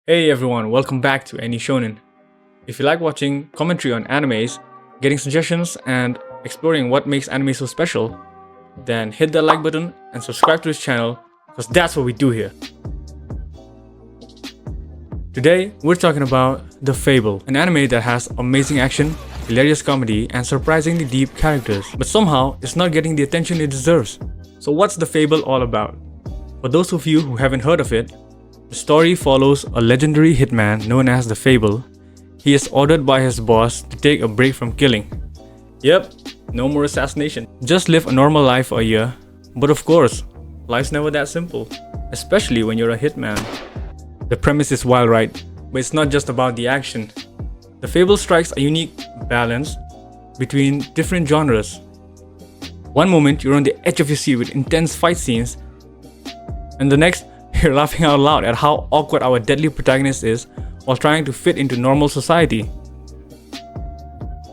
Hey everyone, welcome back to Any Shonen. If you like watching commentary on animes, getting suggestions, and exploring what makes anime so special, then hit that like button and subscribe to this channel, because that's what we do here. Today, we're talking about TheFable, an anime that has amazing action, hilarious comedy, and surprisingly deep characters, but somehow it's not getting the attention it deserves. So what's TheFable all about? For those of you who haven't heard of it, the story follows a legendary hitman known as TheFable. He is ordered by his boss to take a break from killing. Yep, no more assassination. Just live a normal life for a year. But of course, life's never that simple, especially when you're a hitman. The premise is wild, right? But it's not just about the action. TheFable strikes a unique balance between different genres. One moment you're on the edge of your seat with intense fight scenes, and the next you're laughing out loud at how awkward our deadly protagonist is while trying to fit into normal society.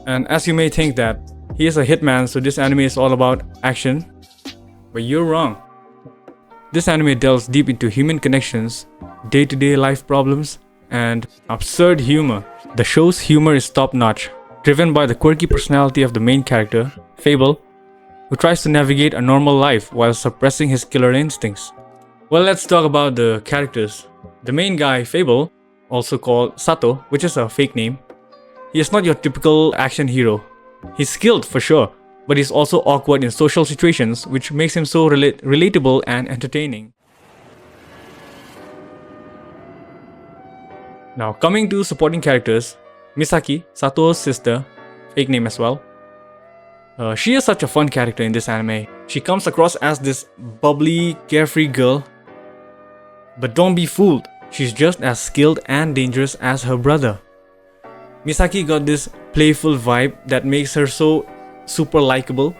And as you may think that he is a hitman, so this anime is all about action, but you're wrong. This anime delves deep into human connections, day-to-day life problems, and absurd humor. The show's humor is top-notch, driven by the quirky personality of the main character, Fable, who tries to navigate a normal life while suppressing his killer instincts. Well, let's talk about the characters. The main guy, Fable, also called Sato, which is a fake name, he is not your typical action hero. He's skilled for sure, but he's also awkward in social situations, which makes him so relatable and entertaining. Now, coming to supporting characters, Misaki, Sato's sister, fake name as well. She is such a fun character in this anime. She comes across as this bubbly, carefree girl. But don't be fooled, she's just as skilled and dangerous as her brother. Misaki got this playful vibe that makes her so super likable.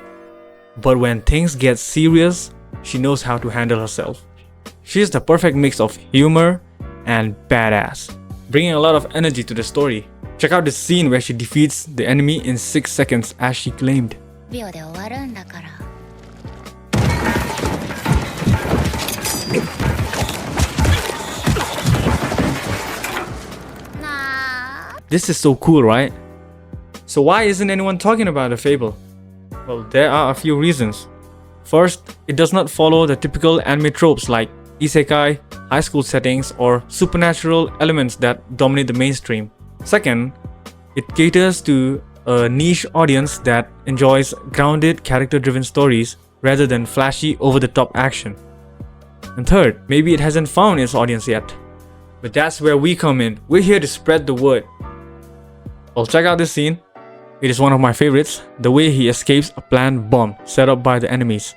But when things get serious, she knows how to handle herself. She's the perfect mix of humor and badass, bringing a lot of energy to the story. Check out this scene where she defeats the enemy in 6 seconds as she claimed. This is so cool, right? So why isn't anyone talking about TheFable? Well, there are a few reasons. First, it does not follow the typical anime tropes like isekai, high school settings, or supernatural elements that dominate the mainstream. Second, it caters to a niche audience that enjoys grounded, character-driven stories rather than flashy, over-the-top action. And third, maybe it hasn't found its audience yet. But that's where we come in. We're here to spread the word. Well, check out this scene. It is one of my favorites, the way he escapes a planned bomb set up by the enemies.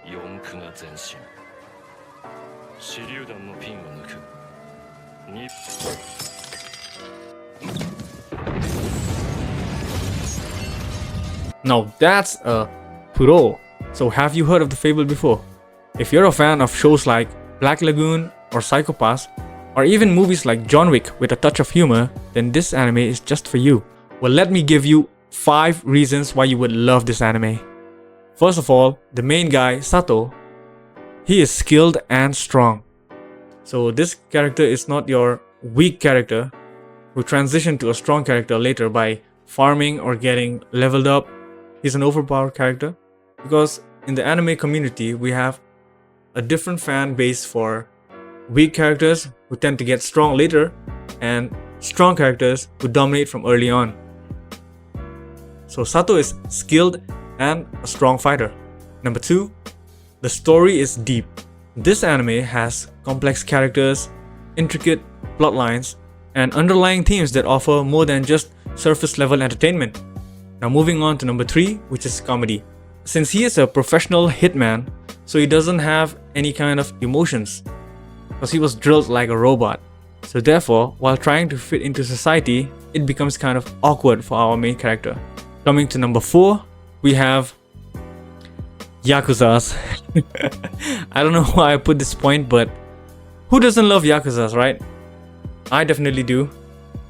Now that's a pro. So have you heard of TheFable before? If you're a fan of shows like Black Lagoon or Psycho Pass, or even movies like John Wick with a touch of humor, then this anime is just for you. Well, let me give you 5 reasons why you would love this anime. First of all, the main guy, Sato, he is skilled and strong. So this character is not your weak character who transitioned to a strong character later by farming or getting leveled up. He's an overpowered character because in the anime community, we have a different fan base for weak characters who tend to get strong later and strong characters who dominate from early on. So Sato is skilled and a strong fighter. Number 2, the story is deep. This anime has complex characters, intricate plot lines, and underlying themes that offer more than just surface level entertainment. Now moving on to number 3, which is comedy. Since he is a professional hitman, so he doesn't have any kind of emotions, because he was drilled like a robot. So therefore, while trying to fit into society, it becomes kind of awkward for our main character. Coming to number 4, we have Yakuzas. I don't know why I put this point, but who doesn't love Yakuzas, right? I definitely do.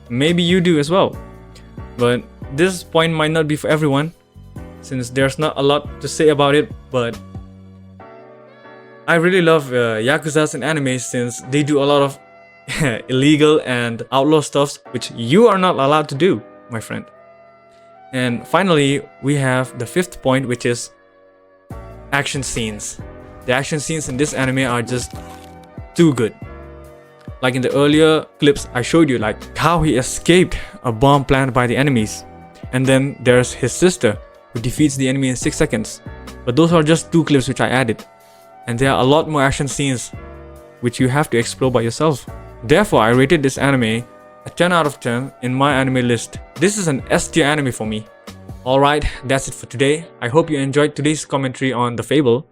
Maybe you do as well. But this point might not be for everyone, since there's not a lot to say about it, but I really love Yakuzas in anime since they do a lot of illegal and outlaw stuffs which you are not allowed to do, my friend. And finally, we have the fifth point, which is action scenes. The action scenes in this anime are just too good. Like in the earlier clips I showed you, like how he escaped a bomb planted by the enemies. And then there's his sister who defeats the enemy in 6 seconds. But those are just 2 clips which I added. And there are a lot more action scenes which you have to explore by yourself. Therefore, I rated this anime a 10 out of 10 in my anime list. This is an S tier anime for me. Alright, that's it for today. I hope you enjoyed today's commentary on TheFable.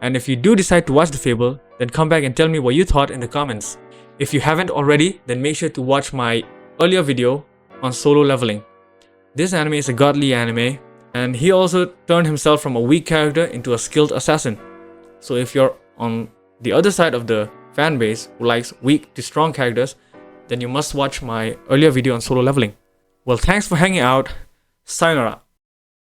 And if you do decide to watch TheFable, then come back and tell me what you thought in the comments. If you haven't already, then make sure to watch my earlier video on solo leveling. This anime is a godly anime, and he also turned himself from a weak character into a skilled assassin. So if you're on the other side of the fan base who likes weak to strong characters, then you must watch my earlier video on solo leveling. Well, thanks for hanging out. Sayonara.